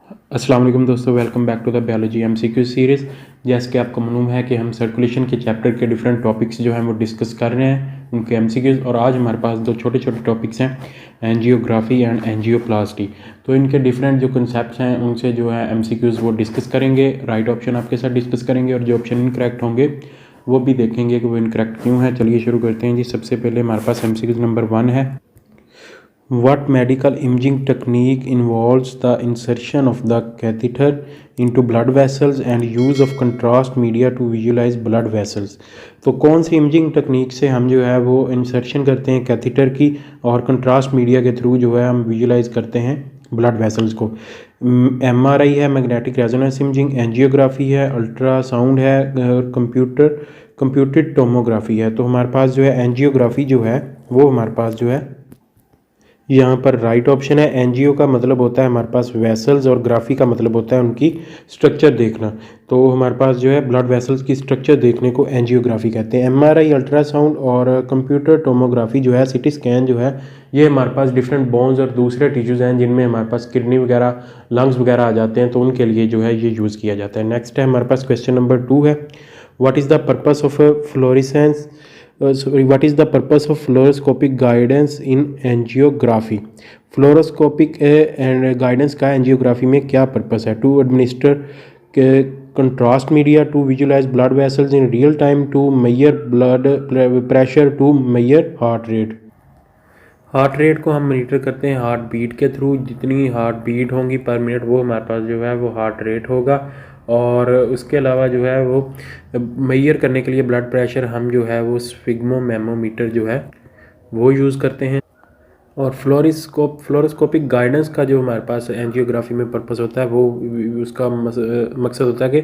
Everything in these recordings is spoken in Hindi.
अस्सलाम वालेकुम दोस्तों, welcome back to the biology MCQ series. जैसे कि आपको मालूम है कि हम सर्कुलेशन के चैप्टर के डिफरेंट टॉपिक्स जो हैं वो डिस्कस कर रहे हैं, उनके एमसीक्यूज़। और आज हमारे पास दो छोटे छोटे टॉपिक्स हैं, एंजियोग्राफी एंड एंजियोप्लास्टी। तो इनके डिफरेंट जो कंसेप्ट्स हैं उनसे जो है एमसीक्यूज़ वो डिस्कस करेंगे। राइट ऑप्शन आपके साथ डिस्कस करेंगे और जो ऑप्शन इनकरेक्ट होंगे वो भी देखेंगे कि वो इनकरेक्ट क्यों है। चलिए शुरू करते हैं जी। सबसे पहले हमारे पास एमसीक्यूज़ नंबर 1 है, What medical imaging technique involves the insertion of the catheter into blood vessels and use of contrast media to visualize blood vessels? तो कौन सी इमेजिंग टेक्निक से हम जो है वो इंसर्शन करते हैं कैथीटर की और कंट्रास्ट मीडिया के थ्रू जो है हम विजुलाइज करते हैं ब्लड वेसल्स को। एमआरआई है, मैग्नेटिक रेजोनेंस इमेजिंग, एंजियोग्राफी है, अल्ट्रासाउंड है, कंप्यूटेड टोमोग्राफी है। तो हमारे पास जो है एंजियोग्राफी जो है वो हमारे पास जो है यहाँ पर राइट ऑप्शन है। एनजीओ का मतलब होता है हमारे पास वेसल्स और ग्राफी का मतलब होता है उनकी स्ट्रक्चर देखना। तो हमारे पास जो है ब्लड वेसल्स की स्ट्रक्चर देखने को एंजियोग्राफी कहते हैं। एमआरआई, अल्ट्रासाउंड और कंप्यूटर टोमोग्राफी जो है, सिटी स्कैन जो है, ये हमारे पास डिफरेंट बोन्स और दूसरे टिश्यूज़ हैं जिनमें हमारे पास किडनी वगैरह, लंग्स वगैरह आ जाते हैं, तो उनके लिए जो है ये यूज़ किया जाता है। नेक्स्ट है हमारे पास क्वेश्चन नंबर 2 है, what is the purpose of fluorescence what is the purpose of fluoroscopic guidance in angiography? Fluoroscopic and guidance का एंजियोग्राफी में क्या पर्पस है? To administer contrast media, to visualise blood vessels in real time, to measure blood pressure, to measure heart rate. Heart rate को हम मॉनिटर करते हैं हार्ट बीट के थ्रू। जितनी हार्ट बीट होंगी पर मिनट वो हमारे पास जो है वो हार्ट रेट होगा। और उसके अलावा जो है वो मेजर करने के लिए ब्लड प्रेशर हम जो है वो स्फिग्मोमेमोमीटर जो है वो यूज़ करते हैं। और फ्लोरोस्कोपिक गाइडेंस का जो हमारे पास एंजियोग्राफी में पर्पस होता है वो उसका मकसद होता है कि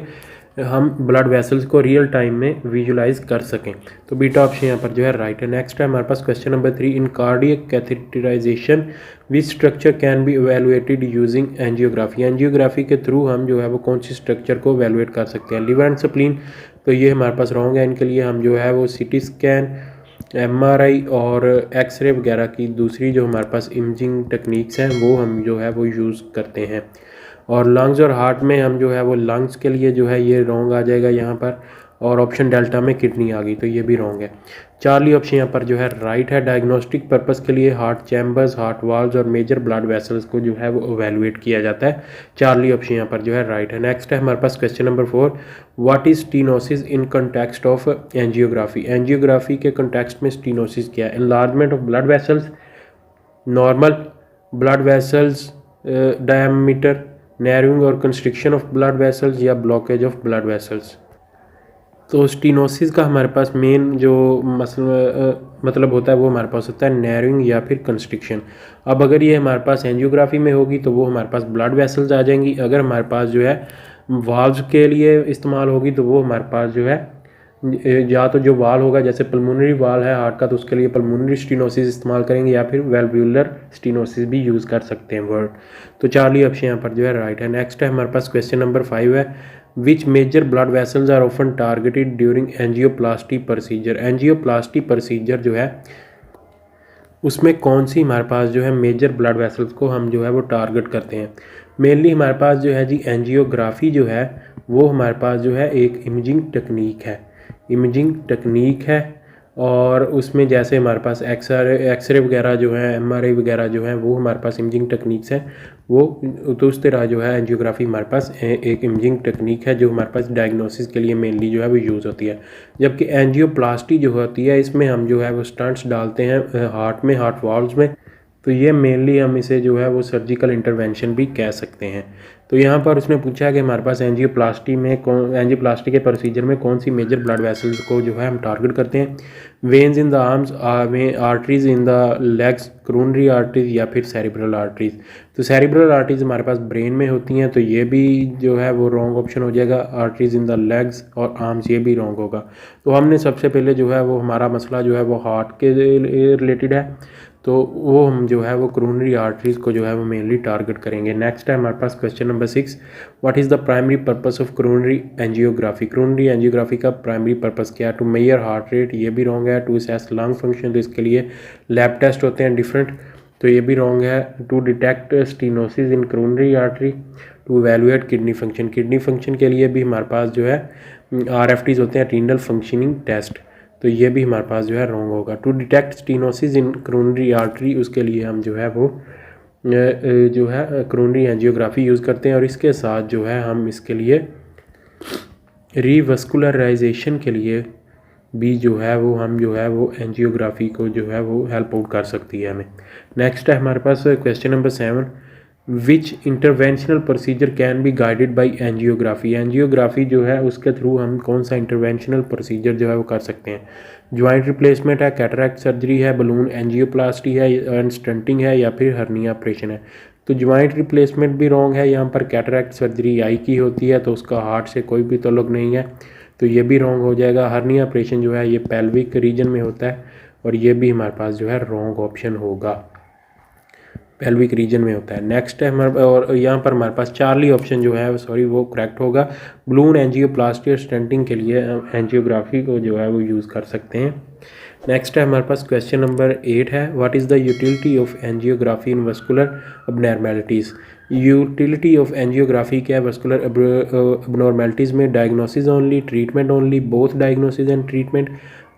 हम ब्लड वेसल्स को रियल टाइम में विजुलाइज कर सकें। तो बीटा ऑप्शन यहाँ पर जो है राइट है। नेक्स्ट है हमारे पास question number 3, in cardiac catheterisation which structure can be evaluated using angiography. Angiography के थ्रू हम जो है वो कौन सी स्ट्रक्चर को एवेलुएट कर सकते हैं? लिवर एंड स्प्लीन, तो ये हमारे पास रॉन्ग है। इनके लिए हम जो है वो सिटी स्कैन, एमआरआई और एक्सरे वगैरह की दूसरी जो हमारे पास इमेजिंग टेक्निक्स हैं वो हम जो है वो यूज़ करते हैं। और लंग्स और हार्ट में हम जो है वो लंग्स के लिए जो है ये रॉन्ग आ जाएगा यहाँ पर। और ऑप्शन डेल्टा में किडनी आ गई तो ये भी रॉन्ग है। चार्ली ऑप्शन यहाँ पर जो है राइट है। डायग्नोस्टिक पर्पस के लिए हार्ट चैम्बर्स, हार्ट वाल्व्स और मेजर ब्लड वेसल्स को जो है वो एवेलुएट किया जाता है। चार्ली ऑप्शन यहाँ पर जो है राइट है। नेक्स्ट है हमारे पास question number 4, what is stenosis in context of angiography. Angiography के कंटेक्स्ट में स्टीनोसिस क्या है? Enlargement of blood vessels, normal blood vessels diameter, narrowing और कंस्ट्रिक्शन ऑफ ब्लड वेसल्स, या ब्लॉकेज ऑफ ब्लड वेसल्स। तो स्टीनोसिस का हमारे पास मेन जो मतलब होता है वो हमारे पास होता है नैरोइंग या फिर कंस्ट्रिक्शन। अब अगर ये हमारे पास एंजियोग्राफी में होगी तो वो हमारे पास ब्लड वेसल्स आ जाएंगी। अगर हमारे पास जो है वाल्व्स के लिए इस्तेमाल होगी तो वो हमारे पास जो है या तो जो वाल होगा, जैसे पल्मोनरी वाल है हार्ट का, तो उसके लिए पल्मोनरी स्टीनोसिस इस्तेमाल करेंगे, या फिर वेल्व्यूलर स्टीनोसिस भी यूज़ कर सकते हैं वर्ड। तो चार्ली ऑप्शन यहाँ पर जो है राइट है। नेक्स्ट है हमारे पास क्वेश्चन नंबर 5 है, which major blood vessels are often targeted during angioplasty procedure. Angioplasty procedure जो है उसमें कौन सी हमारे पास जो है मेजर ब्लड वेसल्स को हम जो है वो टारगेट करते हैं? मेनली हमारे पास जो है जी एंजियोग्राफी जो है वो हमारे पास जो है एक इमेजिंग टेक्निक है। और उसमें जैसे हमारे पास एक्सरे वगैरह जो है, एमआरआई वगैरह जो है वो हमारे पास इमेजिंग टेक्निक्स हैं। वो तो उस तरह जो है एंजियोग्राफी हमारे पास एक इमेजिंग टेक्निक है जो हमारे पास डायग्नोसिस के लिए मेनली जो है वो यूज़ होती है। जबकि एंजियोप्लास्टी जो होती है इसमें हम जो है वो स्टंट्स डालते हैं हार्ट में, हार्ट वाल्व्स में। तो ये मेनली हम इसे जो है वो सर्जिकल इंटरवेंशन भी कह सकते हैं। तो यहाँ पर उसने पूछा कि हमारे पास एंजियोप्लास्टी के प्रोसीजर में कौन सी मेजर ब्लड वेसल्स को जो है हम टारगेट करते हैं? Veins in the arms, arteries in the legs, coronary arteries, या फिर सेरिब्रल आर्टरीज। तो सेरिब्रल आर्टरीज हमारे पास ब्रेन में होती हैं तो ये भी जो है वो रॉन्ग ऑप्शन हो जाएगा। आर्टरीज इन द लेग्स और आर्म्स ये भी रॉन्ग होगा। तो हमने सबसे पहले जो है वो हमारा मसला जो है वो हार्ट के रिलेटेड है, तो वो हम जो है वो क्रोनरी आर्टरीज को जो है वो मेनली टारगेट करेंगे। नेक्स्ट है हमारे पास question number 6, what is the primary purpose of coronary angiography. Coronary angiography का प्राइमरी पर्पस क्या है? टू मेजर हार्ट रेट, ये भी रॉन्ग है। टू असेस लंग फंक्शन, तो इसके लिए लैब टेस्ट होते हैं डिफरेंट। तो ये भी रॉन्ग है। To detect stenosis in coronary artery, to evaluate kidney function, kidney function के लिए भी हमारे पास जो है RFTs होते हैं, रीनल फंक्शनिंग टेस्ट, तो ये भी हमारे पास जो है रॉन्ग होगा। To detect stenosis in coronary artery, उसके लिए हम जो है वो जो है कोरोनरी एंजियोग्राफी यूज़ करते हैं, और इसके साथ जो है हम इसके लिए रिवस्कुलराइजेशन के लिए भी जो है वो हम जो है वो एंजियोग्राफी को जो है वो हेल्प आउट कर सकती है हमें। नेक्स्ट है हमारे पास question number 7, which interventional procedure can be guided by angiography. Angiography जो है उसके थ्रू हम कौन सा इंटरवेंशनल प्रोसीजर जो है वो कर सकते हैं। ज्वाइंट रिप्लेसमेंट है, कैटरैक्ट सर्जरी है, बलून एंजियोप्लास्टी है एंड स्टंटिंग है, या फिर हर्निया ऑपरेशन है। तो ज्वाइंट रिप्लेसमेंट भी रॉन्ग है, यहाँ पर कैटरैक्ट सर्जरी आई की होती है तो उसका हार्ट से कोई भी ताल्लुक नहीं है, तो ये भी रॉन्ग हो जाएगा। हर्निया ऑपरेशन जो है ये पेल्विक रीजन में होता है, और ये भी हमारे पास जो है रॉन्ग ऑप्शन होगा, पेल्विक रीजन में होता है। नेक्स्ट है हमारे, और यहाँ पर हमारे पास चार्ली ऑप्शन जो है सॉरी वो करेक्ट होगा। बलून एंजियोप्लास्टी और स्टेंटिंग के लिए एंजियोग्राफी को जो है वो यूज़ कर सकते हैं। नेक्स्ट है हमारे पास क्वेश्चन नंबर 8 है, what is the utility of angiography in vascular abnormalities. Utility of angiography क्या है वस्कुलर अबनॉर्मेलिटीज़ में? Diagnosis only, treatment only, both diagnosis and treatment,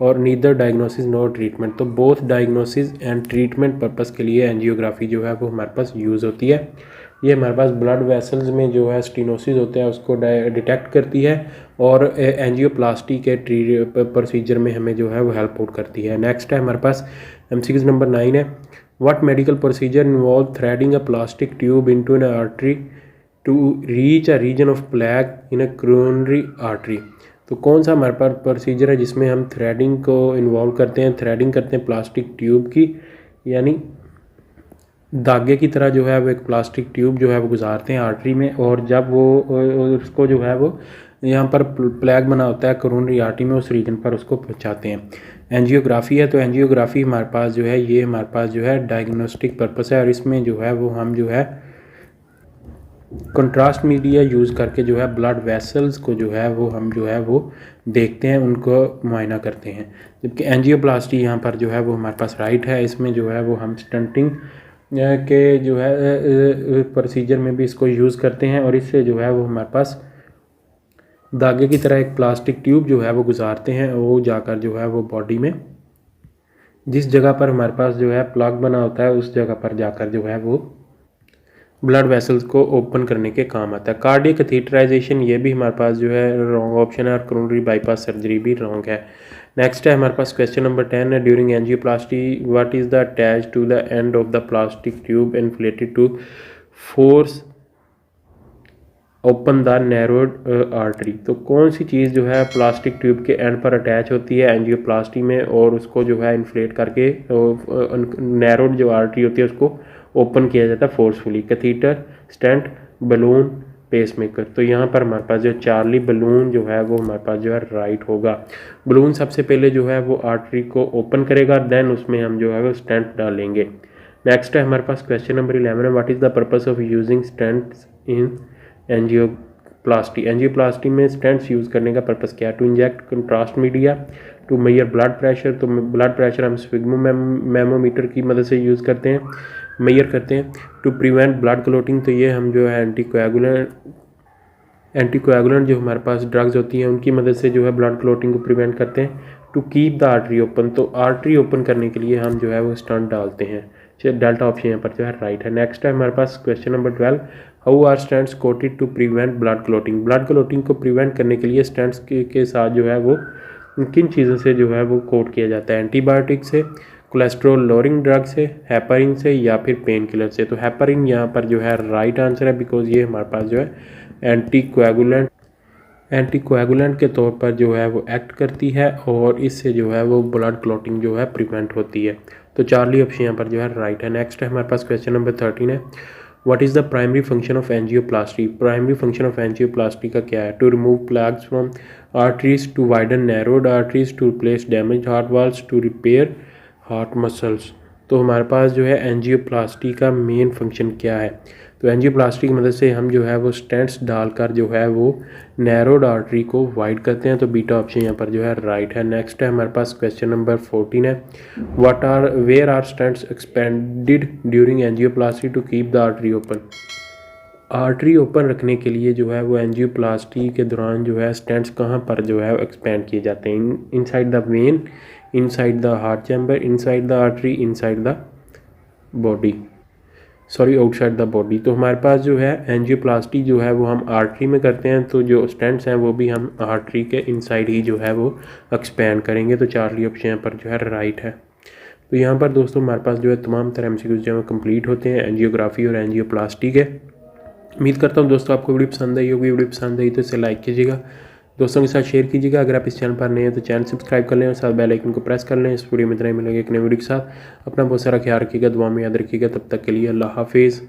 और नीदर डायग्नोसिस नो ट्रीटमेंट। तो both diagnosis and treatment purpose के लिए एंजियोग्राफी जो है वो हमारे पास यूज़ होती है। ये हमारे पास ब्लड वेसल्स में जो है स्टीनोसिस होता है उसको डिटेक्ट करती है, और एंजियोप्लास्टी के प्रोसीजर में हमें जो है वो हेल्प आउट करती है। नेक्स्ट है हमारे पास MCQ नंबर 9 है, what medical procedure involve threading a plastic tube into an artery to reach a region of plaque in a coronary artery. तो कौन सा हमारे पास प्रोसीजर है जिसमें हम थ्रेडिंग को इन्वॉल्व करते हैं, थ्रेडिंग करते हैं प्लास्टिक ट्यूब की, यानी धागे की तरह जो है वो एक प्लास्टिक ट्यूब जो है वो गुजारते हैं आर्टरी में, और जब वो उसको जो है वो यहाँ पर प्लैग बना होता है कोरोनरी आर्टरी में, उस रीजन पर उसको पहुँचाते हैं। एंजियोग्राफी है, तो एंजियोग्राफी हमारे पास जो है ये हमारे पास जो है डायग्नोस्टिक पर्पस है, और इसमें जो है वो हम जो है कंट्रास्ट मीडिया यूज़ करके जो है ब्लड वेसल्स को जो है वो हम जो है वो देखते हैं, उनको मुआयना करते हैं। जबकि एंजियोप्लास्टी यहाँ पर जो है वो हमारे पास राइट है, इसमें जो है वो हम स्टंटिंग के जो है प्रोसीजर में भी इसको यूज़ करते हैं, और इससे जो है वो हमारे पास धागे की तरह एक प्लास्टिक ट्यूब जो है वो गुजारते हैं, और वो जाकर जो है वो बॉडी में जिस जगह पर हमारे पास जो है प्लग बना होता है उस जगह पर जाकर जो है वो ब्लड वेसल्स को ओपन करने के काम आता है। कार्डियक कैथेटराइजेशन ये भी हमारे पास जो है रॉन्ग ऑप्शन है, और कोरोनरी बाईपास सर्जरी भी रॉन्ग है। नेक्स्ट है हमारे पास क्वेश्चन नंबर 10 है, during angioplasty what is the attach to the end of the plastic tube inflated to force open the narrowed artery. तो कौन सी चीज़ जो है प्लास्टिक ट्यूब के एंड पर अटैच होती है एंजियोप्लास्टी में, और उसको जो है इन्फ्लेट करके नैरोड जो आर्टरी होती है उसको ओपन किया जाता है forcefully. Catheter, stent, balloon, pacemaker. तो यहाँ पर हमारे पास जो चार्ली बलून जो है वो हमारे पास जो है राइट होगा। बलून सबसे पहले जो है वो आर्टरी को ओपन करेगा, देन उसमें हम जो है वो स्टेंट डालेंगे। नेक्स्ट है हमारे पास क्वेश्चन नंबर 11 है, what is the purpose of using stents in angioplasty. Angioplasty में स्टेंट्स यूज़ करने का पर्पस क्या है? To inject contrast media, to measure blood pressure. तो ब्लड प्रेशर हम स्फिग्मोमीटर की मदद से यूज़ करते हैं, मेजर करते हैं। टू प्रिवेंट ब्लड क्लोटिंग, तो ये हम जो है एंटीकोएगुलेंट जो हमारे पास ड्रग्स होती हैं उनकी मदद से जो है ब्लड क्लोटिंग को प्रिवेंट करते हैं। To keep the artery open, तो आर्टरी ओपन करने के लिए हम जो है वो स्टंट डालते हैं। डेल्टा ऑप्शन यहाँ पर जो है राइट है। नेक्स्ट है हमारे पास question number 12, how are stents coated to prevent blood clotting. Blood clotting को प्रिवेंट करने के लिए स्टेंट्स के साथ जो है वो किन चीज़ों से जो है वो कोट किया जाता है? एंटीबायोटिक से, कोलेस्ट्रॉल लोअरिंग ड्रग से, हेपरिन से, या फिर पेन किलर से। तो हेपरिन यहाँ पर जो है राइट आंसर है, बिकॉज ये हमारे पास जो है एंटीकोएगुलेंट के तौर पर जो है वो एक्ट करती है, और इससे जो है वो ब्लड क्लॉटिंग जो है प्रिवेंट होती है। तो चार्ली ऑप्शन यहाँ पर जो है राइट है। नेक्स्ट है हमारे पास क्वेश्चन नंबर 13 है, what is the primary function of angioplasty. Primary function of angioplasty का क्या है? To remove plaques from arteries, to widen narrowed arteries, to replace damage heart valves, to repair heart muscles. तो हमारे पास जो है एंजियोप्लास्टी का मेन फंक्शन क्या है? तो तो एंजियोप्लास्टी की मदद से हम जो है वो स्टेंट्स डालकर जो है वो नैरोड आर्टरी को वाइड करते हैं। तो बीटा ऑप्शन यहाँ पर जो है राइट है। नेक्स्ट है हमारे पास क्वेश्चन नंबर 14 है, where are stents expanded during angioplasty to keep the artery open. Artery open रखने के लिए जो है वो एंजियोप्लास्टी के दौरान जो है स्टेंट्स कहाँ पर जो है एक्सपेंड किए जाते हैं? Inside the when, inside the heart chamber, inside the artery, inside the body, sorry outside the body. तो हमारे पास जो है एंजियोप्लास्टी जो है वो हम आर्टरी में करते हैं, तो जो स्टेंट्स हैं वो भी हम आर्टरी के इनसाइड ही जो है वो एक्सपेंड करेंगे। तो चार्ली ऑप्शन यहाँ पर जो है राइट है। तो यहाँ पर दोस्तों हमारे पास जो है तमाम तरह MCQs जो है कंप्लीट होते हैं एंजियोग्राफी और एंजियोप्लास्टी के। उम्मीद करता हूँ दोस्तों आपको वीडियो पसंद आई होगी। वीडियो पसंद आई तो इसे लाइक कीजिएगा, दोस्तों के साथ शेयर कीजिएगा। अगर आप इस चैनल पर नए हैं तो चैनल सब्सक्राइब कर लें और साथ बेल आइकन को प्रेस कर लें। इस वीडियो में इतना ही मिलेंगे एक नए वीडियो के साथ। अपना बहुत सारा ख्याल रखिएगा, दुआ में याद रखिएगा। तब तक के लिए अल्लाह हाफिज़।